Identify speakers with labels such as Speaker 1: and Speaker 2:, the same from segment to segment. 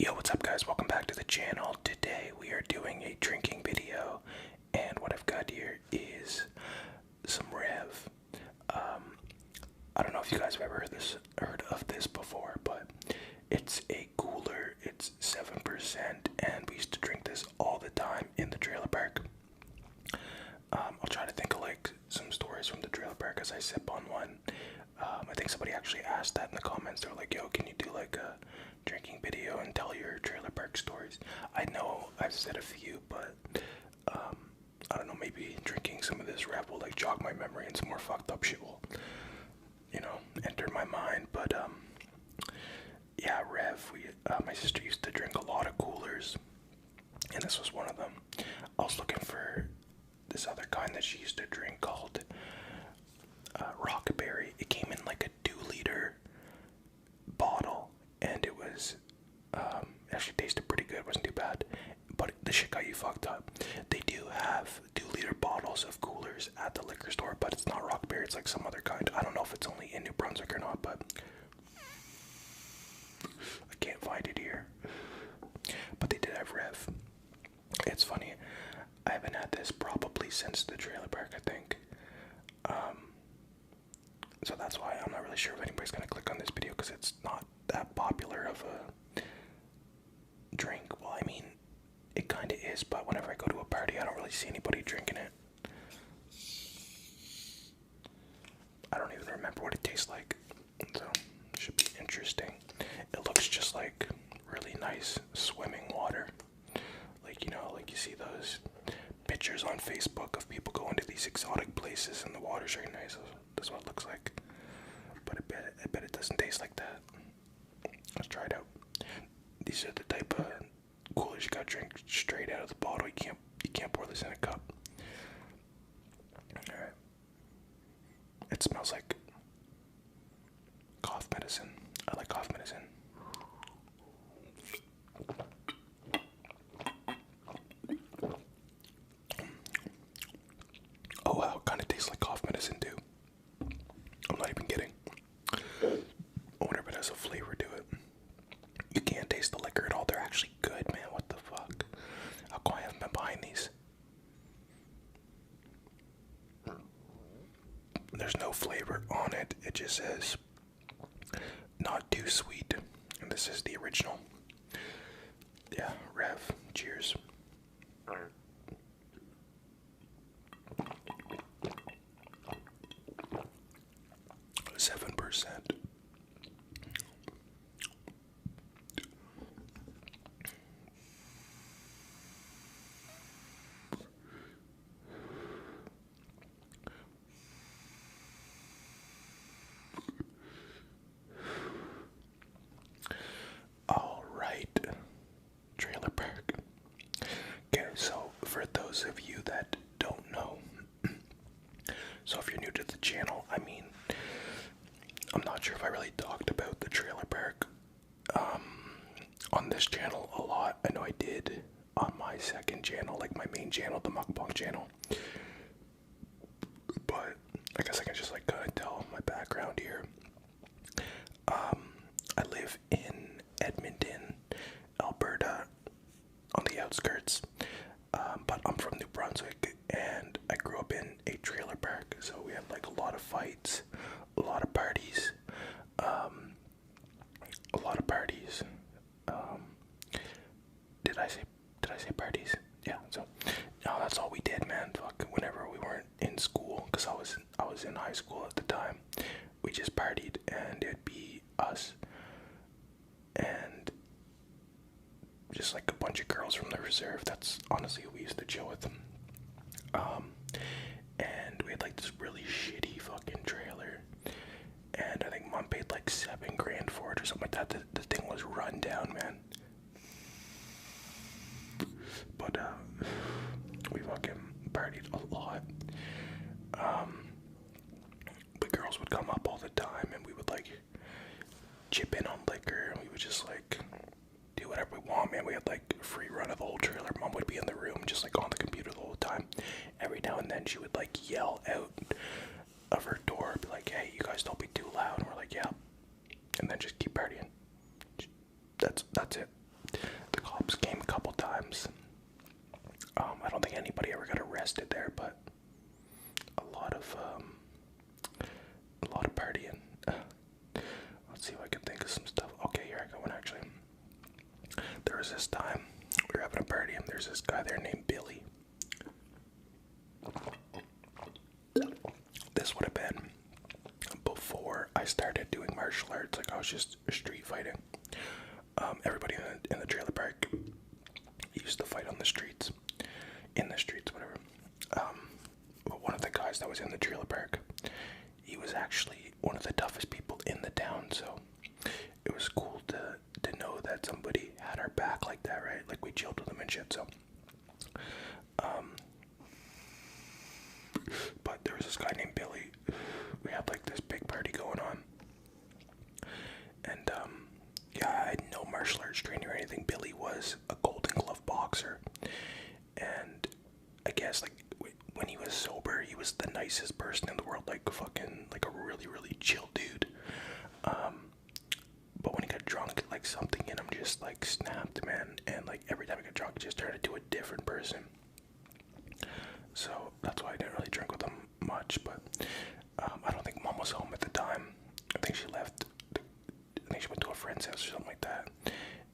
Speaker 1: Yo, what's up guys? Welcome back to the channel. Today we are doing a drinking video, and what I've got here is some Rev. I don't know if you guys have ever heard of this before, but it's a cooler. It's 7%, and we used to drink this all the time in the trailer park. I'll try to think of like some stories from the trailer park as I sip on one. I think somebody actually asked that in the comments. They were like, yo, can you do like a drinking video and tell your trailer park stories? I know I've said a few, but I don't know, maybe drinking some of this Ramble will like jog my memory and some more fucked up shit will, enter my mind. But yeah, Rev, my sister used to drink a lot of coolers, and this was one of them. I was looking for this other kind that she used to drink called Rockberry. It came in like a 2-liter bottle, and it was actually tasted pretty good. It wasn't too bad, but the shit got you fucked up. They do have 2-liter bottles of coolers at the liquor store, but it's not Rockberry. It's like some other kind. I don't know if it's only in New Brunswick or not, but I can't find it here. But they did have Rev. It's funny, I haven't had this probably since the trailer park, I think. So that's why I'm not really sure if anybody's gonna click on this video, because it's not that popular of a drink. Well, I mean, it kind of is, but whenever I go to a party, I don't really see anybody drinking it. I don't even remember what it tastes like, so it should be interesting. It looks just like really nice swimming water. Like, like you see those pictures on Facebook of people going to these exotic places and the water's very nice. That's what it looks like. But I bet it doesn't taste like that. Let's try it out. These are the type of coolers you gotta drink straight out of the bottle. You can't pour this in a cup. Alright. It smells like cough medicine. I like cough medicine. Oh wow, it kinda tastes like cough medicine too. I'm not even kidding. I wonder if it has a flavor to it. You can't taste the liquor at all. They're actually good, man. What the fuck? How come I haven't been buying these? There's no flavor on it. It just says not too sweet. And this is the original. Yeah, Rev. Cheers. 7%. All right, trailer park. Okay, so for those of you that don't know, so if you're new to the channel, I mean, I'm not sure if I really talked about the trailer park on this channel a lot. I know I did on my second channel, like my main channel, the mukbang channel. But I guess I can just like kind of tell my background here. I live in Edmonton, Alberta, on the outskirts. But I'm from New Brunswick, and I grew up in a trailer park, so we had like a lot of fights, a lot of parties, a lot of parties. Did I say parties? Yeah. So no, that's all we did, man. Fuck, whenever we weren't in school, because I was in high school at the time, we just partied, and it'd be us and just like a bunch of girls from the reserve. That's honestly who we used to chill with them. And we had like this really shitty fucking trailer, and I think mom paid like $7,000 for it or something like that. The thing was run down, man. But we fucking partied a lot. But girls would come up all the time, and we would like chip in on liquor, and we would just like do whatever we want, man. We had like a free run of the whole trailer. Mom would be in the room just like on the computer the whole time. Every now and then she would like yell out of her door, be like, hey, you guys don't be too loud. And we're like, yeah. And then just keep partying. That's it. cops came a couple times. I don't think anybody ever got arrested there, but a lot of partying. Let's see if I can think of some stuff. Okay, here I go one actually. There was this time we were having a party and there's this guy there named Billy. This would have been before I started doing martial arts. Like I was just street fighting. Everybody in the trailer park used to fight on the streets, whatever. But one of the guys that was in the trailer park, he was actually one of the toughest people in the town. So it was cool to know that somebody had our back like that, right? Like we chilled with them and shit. So, but there was this guy named Billy. We had like this big party going on, and yeah, I had no martial arts training or anything. Billy was a Golden Glove boxer, and I guess like when he was sober, he was the nicest person in the world, like fucking like a really really chill dude. But when he got drunk, like something in him just like snapped, man, and like every time he got drunk, he just turned into a different person. So that's why I didn't really drink with him much. But I don't think Mom was home at the time. I think she left. I think she went to a friend's house or something like that.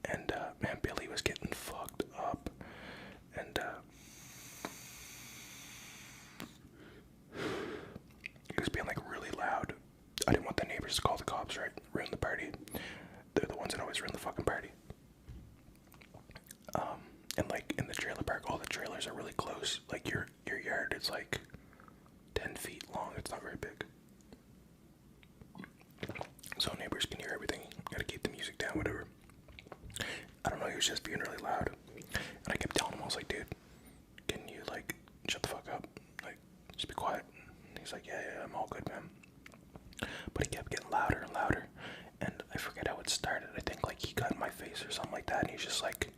Speaker 1: And man, Billy was getting fucked up, and he was being like really loud. I didn't want the neighbors to call the cops, right? Ruin the party. They're the ones that always ruin the fucking party. And like in the trailer park, all the trailers are really close. Like your yard is like 10 feet long. It's not very big. So neighbors can hear everything. You gotta keep the music down, whatever. I don't know, he was just being really loud. And I kept telling him, I was like, dude, can you like shut the fuck up? Like, just be quiet. And he's like, yeah, I'm all good, man. But he kept getting louder and louder. And I forget how it started. I think like he got in my face or something like that. And he's just like,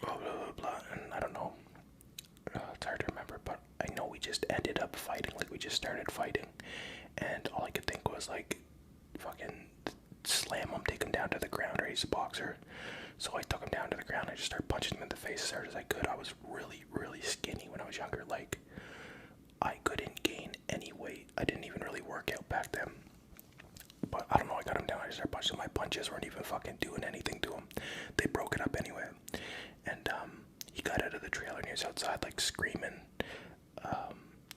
Speaker 1: blah, blah, blah, blah. And I don't know. It's hard to remember, but I know we just ended up fighting. Like we just started fighting. And all I could think was like, fucking slam him, take him down to the ground, or he's a boxer. So I took him down to the ground. I just started punching him in the face as hard as I could. I was really, really skinny when I was younger. Like, I couldn't gain any weight. I didn't even really work out back then. But I don't know, I got him down. I just started punching him. My punches weren't even fucking doing anything to him. They broke it up anyway. And he got out of the trailer and he was outside like screaming,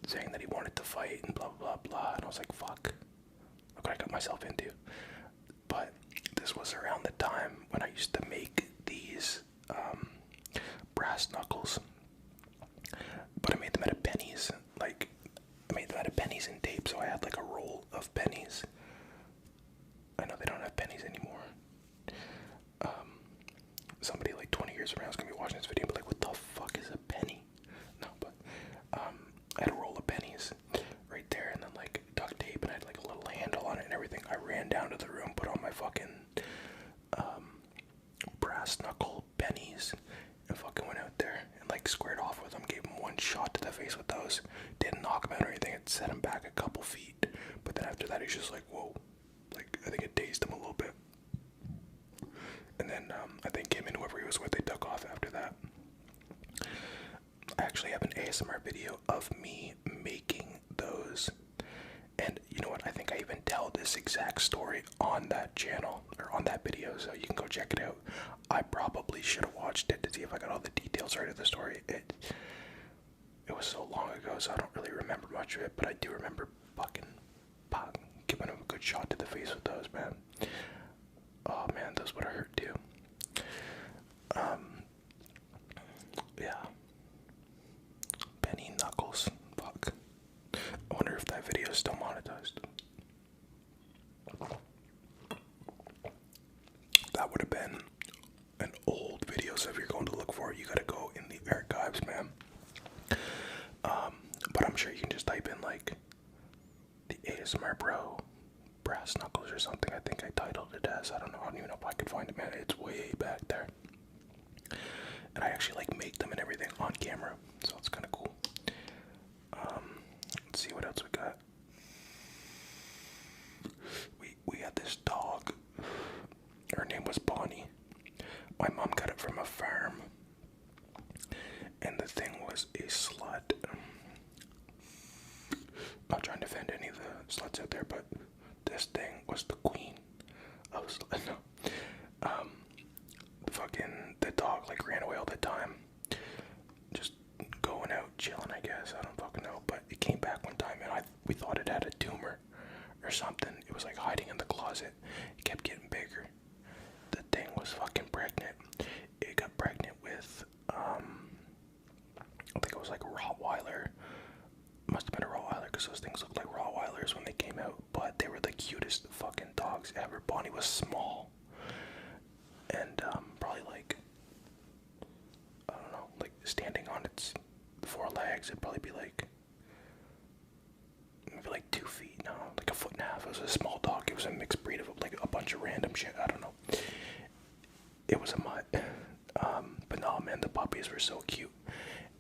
Speaker 1: saying that he wanted to fight and blah blah blah. And I was like, fuck, look what I got myself into. But this was around the time when I used to make these brass knuckles, but I made them out of pennies. Like I made them out of pennies and tape, so I had like a roll of pennies. I know they don't have pennies anymore. Somebody like 20 years from now is gonna be watching this video and be like, what the fuck is a penny? No, but I had a roll of pennies right there, and then like duct tape, and I had like a little handle on it and everything. I ran down to the room, put on my fucking brass knuckle pennies, and fucking went out there and like squared off with him. Gave him one shot to the face with those. Didn't knock him out or anything. It set him back a couple feet. But then after that, he's just like, whoa. Like I think it dazed him a little bit. And then I think him and whoever he was with, they took off after that. I actually have an ASMR video of me making those. And you know what? I think I even tell this exact story on that channel, or on that video, so you can go check it out. I probably should have watched it to see if I got all the details right of the story. It was so long ago, so I don't really remember much of it, but I do remember fucking giving him a good shot to the face with those, man. Oh man, those would have hurt too. Yeah. Penny knuckles. Fuck. I wonder if that video is still monetized. That would have been an old video, so if you're going to look for it, you gotta go in the archives, man. But I'm sure you can just type in like the ASMR Bro brass knuckles or something. I think I titled it as. I don't know. I don't even know if I could find it, man. It's way back there. And I actually like make them and everything on camera, so it's kind of cool. Let's see what else we got. We had this dog. Her name was Bonnie. My mom got it from a farm, and the thing was a slut. Not trying to offend any of the sluts out there, but this thing was the queen. I was no, the dog like ran away all the time, just going out chilling. I guess I don't fucking know, but it came back one time, and we thought it had a tumor or something. It was like hiding in the closet. It kept getting bigger. The thing was fucking pregnant. It got pregnant with I think it was like a Rottweiler. Must have been a Rottweiler because those things looked like Rottweilers when they came out, but they were the cutest fucking dogs ever. Bonnie was small, and probably like, I don't know, like standing on its 4 legs, it'd probably be like maybe like 2 feet, no, like a foot and a half. It was a small dog. It was a mixed breed of like a bunch of random shit. I don't know. It was a mutt. But no, man, the puppies were so cute,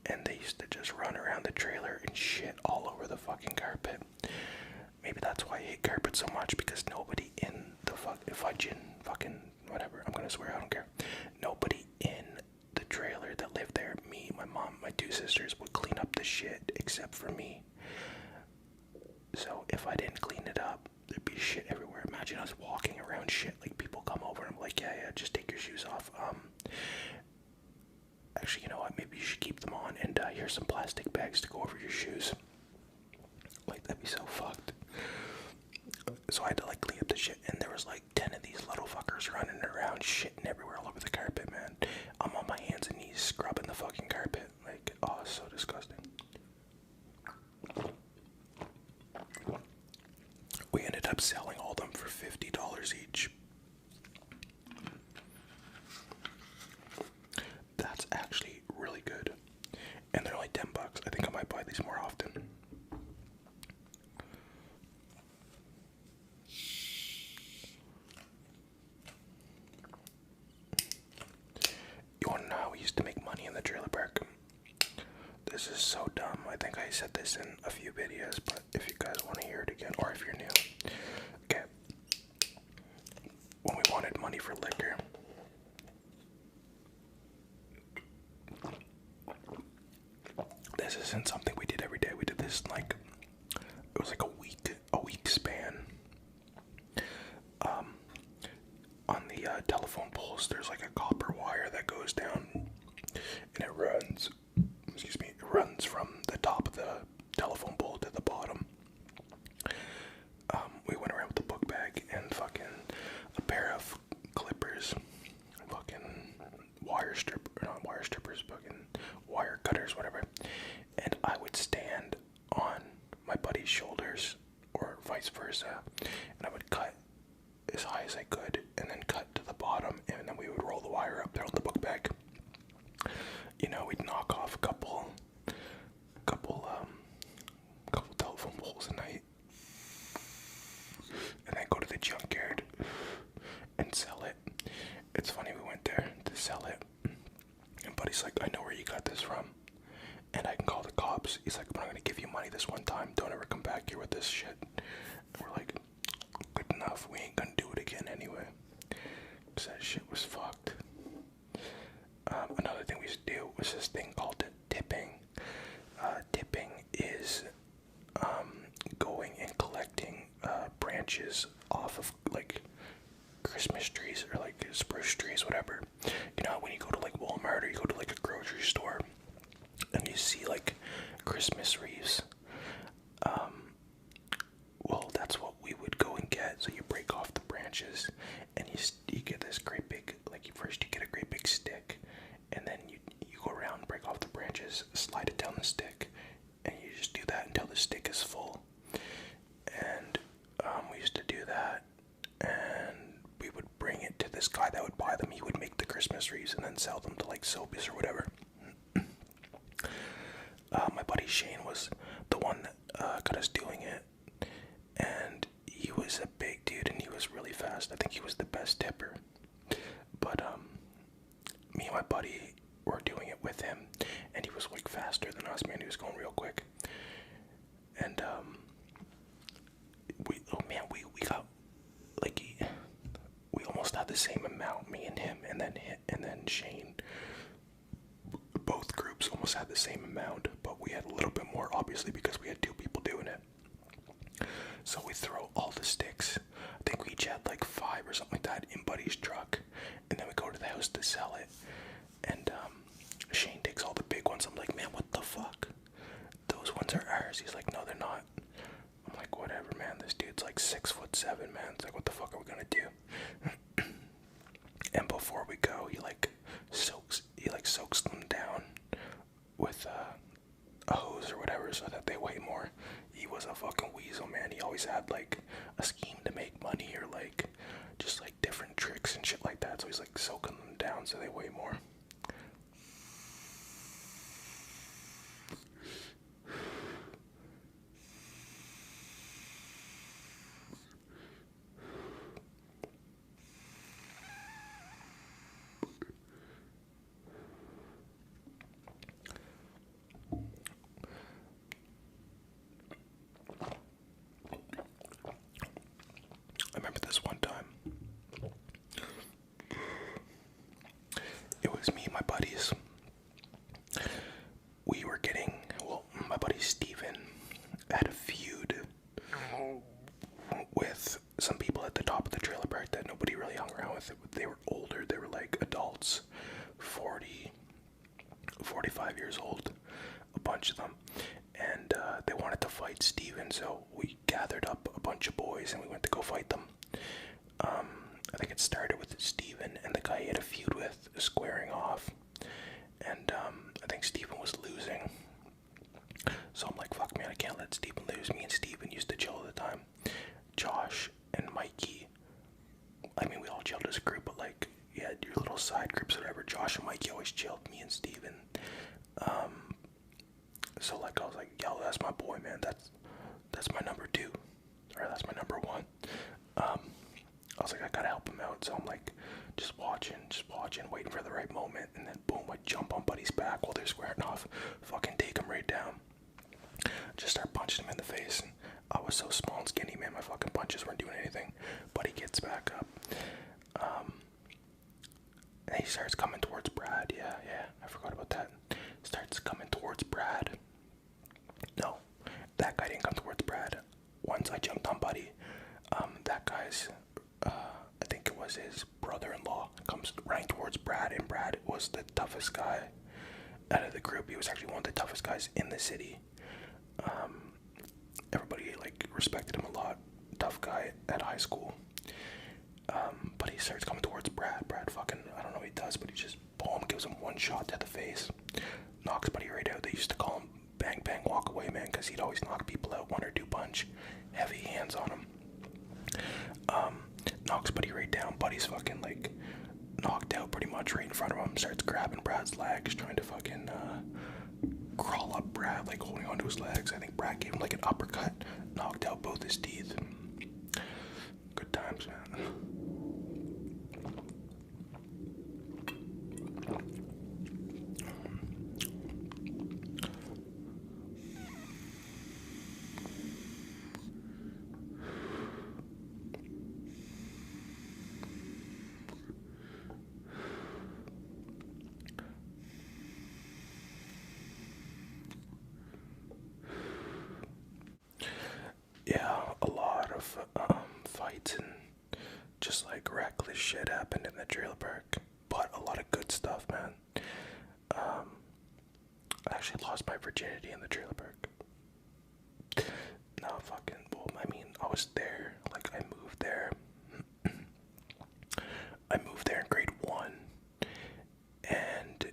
Speaker 1: and they used to just run around the trailer and shit all over the fucking carpet. Maybe that's why I hate carpet so much, because nobody in the fucking whatever, I'm gonna swear, I don't care. Nobody in the trailer that lived there, me, my mom, my 2 sisters, would clean up the shit except for me. So if I didn't clean it up, there'd be shit everywhere. Imagine us walking around shit, like people come over and I'm like, yeah, just take your shoes off. Actually, you know what, maybe you should keep them on, and here's some plastic bags to go over your shoes. Like, that'd be so fucked. So I had to like clean up the shit, and there was like 10 of these little fuckers running around, shitting everywhere all over the carpet, man. I'm on my hands and knees scrubbing the fucking carpet. Like, oh, it's so disgusting. We ended up selling all of them for $50 each. That's actually really good. And they're only $10. I think I might buy these more often. You wanna know how we used to make money in the trailer park? This is so dumb. I think I said this in a few videos, but if you guys want to hear it again, or if you're new. Okay. When we wanted money for liquor, this isn't something we did every day. We did this like, it was like a week span. On the telephone poles, there's like a copper wire that goes down, and it runs, excuse me, it runs from the top of the telephone pole to the bottom. We went around with a book bag and fucking a pair of clippers, fucking not wire strippers, fucking wire cutters, whatever. And I would stand on my buddy's shoulders, or vice versa, and I would cut as high as I could, and then cut to the bottom, and then we would roll the wire up there on the book bag. You know, we'd knock off a couple telephone poles a night, and then go to the junkyard and sell it. It's funny, we went there to sell it, and buddy's like, I know where you got this from, and I can call the cops. He's like, I'm not gonna give you money this one time, don't ever come back here with this shit. And we're like, good enough, we ain't gonna do it again anyway, because that shit was fucked. Another thing we used to do was this thing called tipping. Tipping is going and collecting branches off of like Christmas trees or like spruce trees, whatever. You know, when you go to like Walmart or you go to like a grocery store and you see like Christmas wreaths, well, that's what we would go and get. So you break off the branches and you get this great big, like, first you get a great big stick, and then you go around, break off the branches, slide it down the stick, and you just do that until the stick is full. And we used to do that, and we would bring it to this guy that would buy them. He would make the Christmas wreaths and then sell them to like Sobeys or whatever. My buddy Shane was the one that got us doing it, and he was a big dude and he was really fast. I think he was the best tipper. But me and my buddy were doing it with him, and he was like faster than us, man. He was going real quick. And we got like, we almost had had the same amount, me and him, and then Shane. Both groups almost had the same amount, but we had a little bit more, obviously, because we had two people doing it. So we throw all the sticks. I think we each had like 5 or something like that in Buddy's truck, and then we go to the house to sell it. And Shane takes all the big ones. I'm like, man, what the fuck? Those ones are ours. He's like, no, they're not. I'm like, whatever, man. This dude's like 6'7", man. It's like, what the fuck are we gonna do? And before we go, he soaks them down with a hose or whatever so that they weigh more. He was a fucking weasel, man. He always had like a scheme to make money or like just like different tricks and shit like that. So he's like soaking them down so they weigh more. I remember this one time. It was me and my buddies. We were getting, well, my buddy Steven had a feud with some people at the top of the trailer park that nobody really hung around with. They were older, they were like adults, 40, 45 years old, a bunch of them. And they wanted to fight Steven, so we gathered up a bunch of boys and we went to go fight them. I think it started with Steven and the guy he had a feud with squaring off. And I think Steven was losing. So I'm like, fuck man, I can't let Steven lose. Me and Steven used to chill all the time. Josh and Mikey, I mean, we all chilled as a group, but like, you had your little side groups or whatever. Josh and Mikey always chilled, me and Steven. So like, I was like, yo, that's my boy, man. That's my number 2. Or that's my number 1. I was like, I gotta help him out. So I'm like, just watching, waiting for the right moment. And then boom, I jump on Buddy's back while they're squaring off. Fucking take him right down. Just start punching him in the face. And I was so small and skinny, man. My fucking punches weren't doing anything. Buddy gets back up. And he starts coming towards Brad. Yeah, I forgot about that. Starts coming towards Brad. No, that guy didn't come towards Brad. Once I jumped on Buddy, that guy's, I think it was his brother-in-law, comes running towards Brad, and Brad was the toughest guy out of the group. He was actually one of the toughest guys in the city. Everybody like respected him a lot. Tough guy at high school. But he starts coming towards Brad. Brad fucking, I don't know what he does, but he just boom, gives him one shot to the face. Knocks Buddy right out. They used to call him Bang Bang Walk Away Man because he'd always knock people out 1 or 2 punch. Heavy hands on him. Knocks Buddy right down. Buddy's fucking like knocked out pretty much right in front of him. Starts grabbing Brad's legs, trying to fucking crawl up Brad, like holding onto his legs. I think Brad gave him like an uppercut, knocked out both his teeth. Good times, man. Yeah, a lot of fights and just like reckless shit happened in the trailer park, but a lot of good stuff, man. I actually lost my virginity in the trailer park. No, fucking, well, I mean, I was there, like, I moved there. I moved there in grade 1, and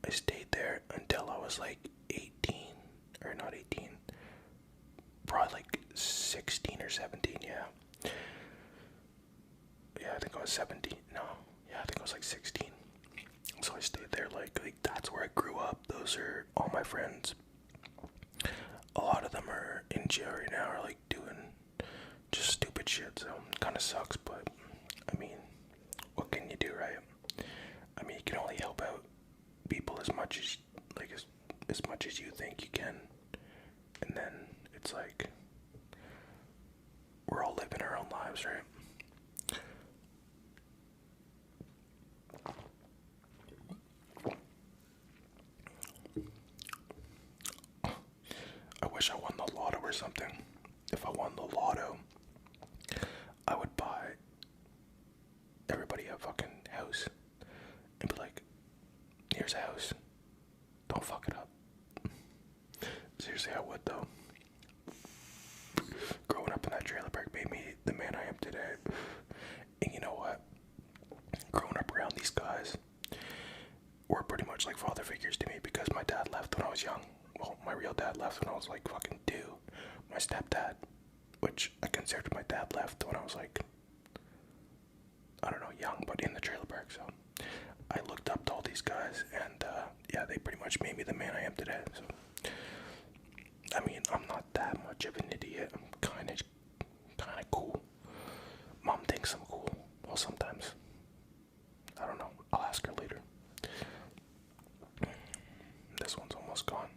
Speaker 1: I stayed there until I was like 18, or not 18, probably like 16 or 17, yeah. Yeah, I think I was 17, no, yeah, I think I was like 16. So I stayed there, like that's where I grew up. Those are all my friends. A lot of them are in jail right now, or like doing just stupid shit, so it kind of sucks, but I mean, what can you do, right? I mean, you can only help out people as much as, like, as much as you think you can, and then it's like, we're all living our own lives, right? wish I won the lotto or something. If I won the lotto, I would buy everybody a fucking house and be like, here's a house. Don't fuck it up. Seriously, I would though. Growing up in that trailer park made me the man I am today. And you know what? Growing up around these guys were pretty much like father figures to me because my dad left when I was young. Well, my real dad left when I was like fucking 2. My stepdad, which I considered my dad, left when I was like, I don't know, young, but in the trailer park. So I looked up to all these guys, and yeah, they pretty much made me the man I am today. So I mean, I'm not that much of an idiot. I'm kind of cool. Mom thinks I'm cool. Well, sometimes. I don't know. I'll ask her later. This one's almost gone.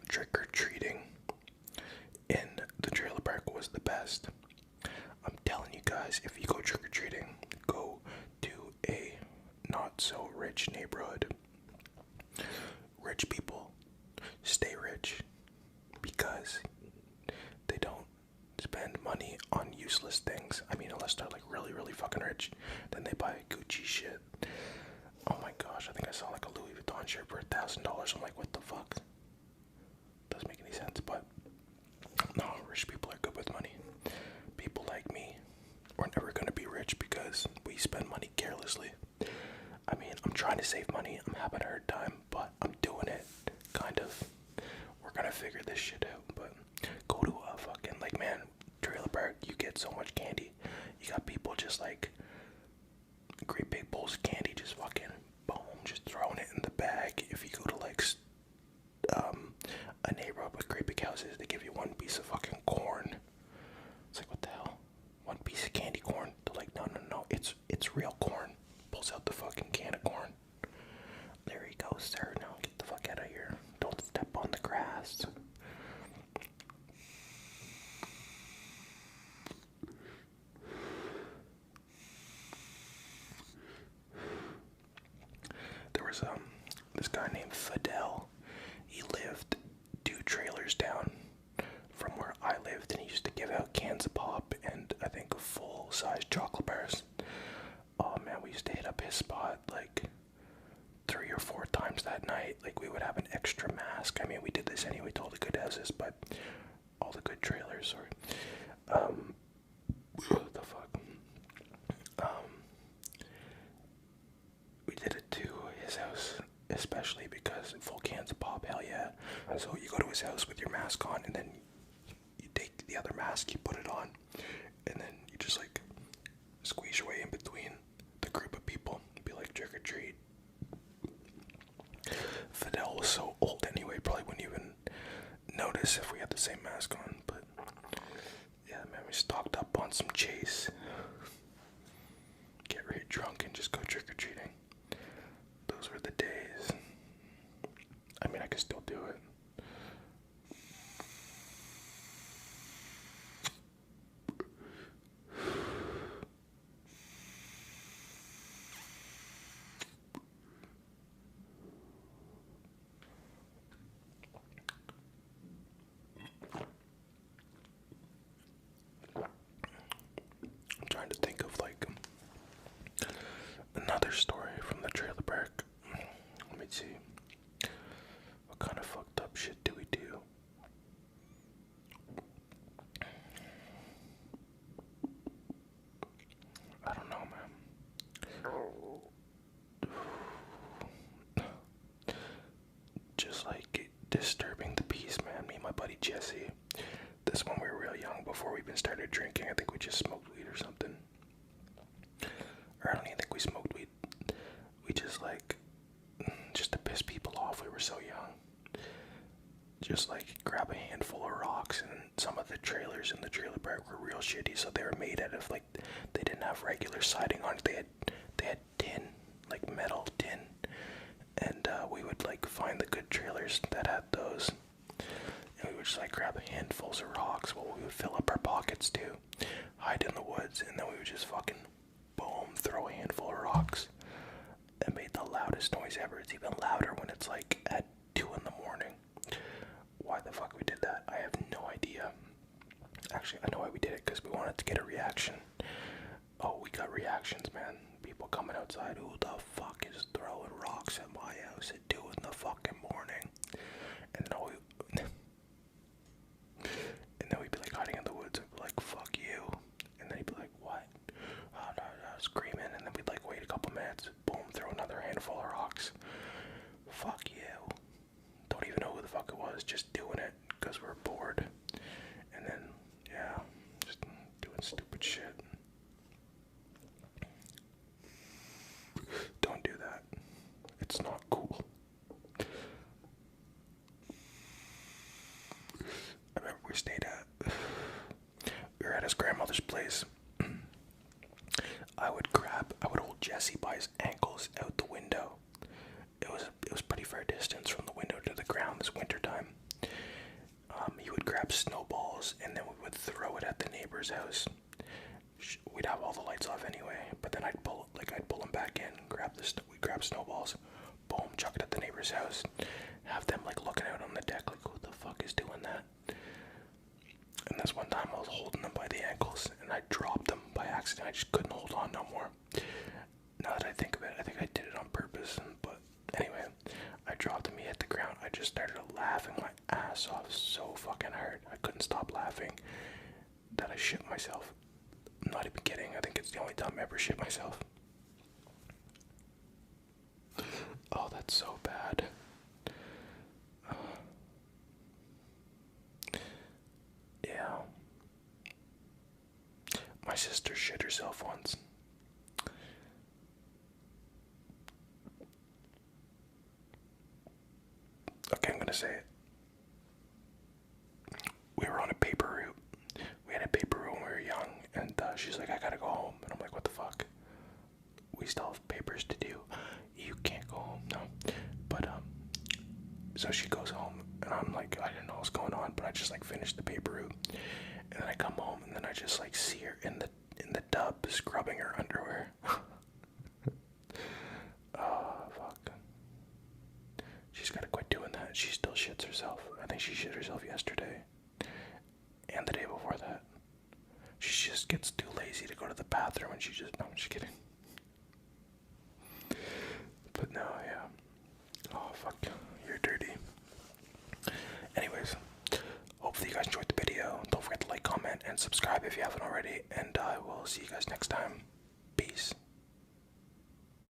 Speaker 1: Trick-or-treating in the trailer park was the best. I'm telling you guys, if you go trick-or-treating, go to a not-so-rich neighborhood. Rich people stay rich because they don't spend money on useless things. I mean, unless they're like really, really fucking rich, then they buy Gucci shit. Oh my gosh, I think I saw like a Louis Vuitton shirt for $1,000. I'm like, what the fuck? Doesn't make any sense, but no, rich people are good with money. People like me, we're never gonna be rich because we spend money carelessly. I mean, I'm trying to save money, I'm having a hard time, but I'm doing it, kind of. We're gonna figure this shit out, but go to a fucking, like, man, trailer park, you get so much candy. You got people just like, great big bowls of candy, just fucking, boom, just throwing it in the bag. If you go to like, a neighborhood with great big houses, they give you one piece of fucking corn. It's like, what the hell? One piece of candy corn? They're like, no, it's real corn. Pulls out the fucking can of corn. There he goes, sir. Now get the fuck out of here. Don't step on the grass. There was this guy named Fidel. He lived 2 trailers down from where I lived, and he used to give out cans of pop and I think full-size chocolate bars. Oh man, we used to hit up his spot like 3 or 4 times that night. Like, we would have an extra mask. I mean, we did this anyway to all the good houses, but all the good trailers, or what the fuck? We did it to his house, especially because full cans of pop, hell yeah. So you go to his house with your mask on, and then you take the other mask, you put it on, and then you just like squeeze your way in between the group of people, be like, trick or treat. Fidel was so old anyway, probably wouldn't even notice if we had the same mask on, but yeah, man, we stocked up on some Chase. Get really drunk and just go trick or treating. Those were the days. I mean, I could still do it. I'm trying to think of like another story from the trailer park. Let me see. What kind of fucked up shit do we do? I don't know, man. Just like disturbing the peace, man. Me and my buddy Jesse. This one we were real young before we even started drinking. I think we just smoked weed or something. Or I don't even think we smoked weed. We just like, just to piss people off, we were so young. Just like grab a handful of rocks, and some of the trailers in the trailer park were real shitty, so they were made out of like, they didn't have regular siding on it. They had tin, like metal tin, and we would like find the good trailers that had those, and we would just like grab handfuls of rocks. Well, we would fill up our pockets too, hide in the woods, and then we would just fucking boom, throw a handful of rocks. It made the loudest noise ever. It's even louder when it's like at 2 in the morning. Why the fuck we did that, I have no idea. Actually, I know why we did it, because we wanted to get a reaction. Oh, we got reactions, man. People coming outside. Who the fuck is throwing rocks at my house at 2 in the fucking morning? And then we'd be like hiding in the woods and be like, fuck you. And then he'd be like, what? Oh, no, screaming. And then we'd like wait a couple minutes. Boom, throw another handful of rocks. Fuck you. Don't even know who the fuck it was. Just doing it because we're bored. And then, yeah, just doing stupid shit. Don't do that. It's not cool. I remember we were at his grandmother's place. I would hold Jesse by his ankles out the window. It was pretty far distance from the window to the ground this winter time. He would grab snowballs and then we would throw it at the neighbor's house. We'd have all the lights off anyway, but then I'd pull them back in, we'd grab snowballs, boom, chuck it at the neighbor's house, have them like looking out on the deck like, who the fuck is doing that? And this one time I was holding them by the ankles and I dropped them by accident. I just couldn't hold on no more. Now that I think of it, I think I did it on purpose, but anyway, I dropped him, he hit the ground. I just started laughing my ass off so fucking hard. I couldn't stop laughing that I shit myself. I'm not even kidding. I think it's the only time I ever shit myself. Oh, that's so bad. Yeah. My sister shit herself once. Okay, I'm gonna say it. We were on a paper route. We had a paper route when we were young, and she's like, I gotta go home. And I'm like, what the fuck? We still have papers to do. You can't go home, no. But, so she goes home, and I'm like, I didn't know what was going on, but I just, like, finished the paper route. And then I come home, and then I just, like, see her in the tub scrubbing her underwear. Oh, fuck. She's gotta quit doing that. She still shits herself. I think she shit herself yesterday. And the day before that. She just gets too lazy to go to the bathroom and no, I'm just kidding. But no, yeah. Oh, fuck. You're dirty. Anyways, hopefully you guys enjoyed the video. Don't forget to like, comment, and subscribe if you haven't already. And I will see you guys next time. Peace.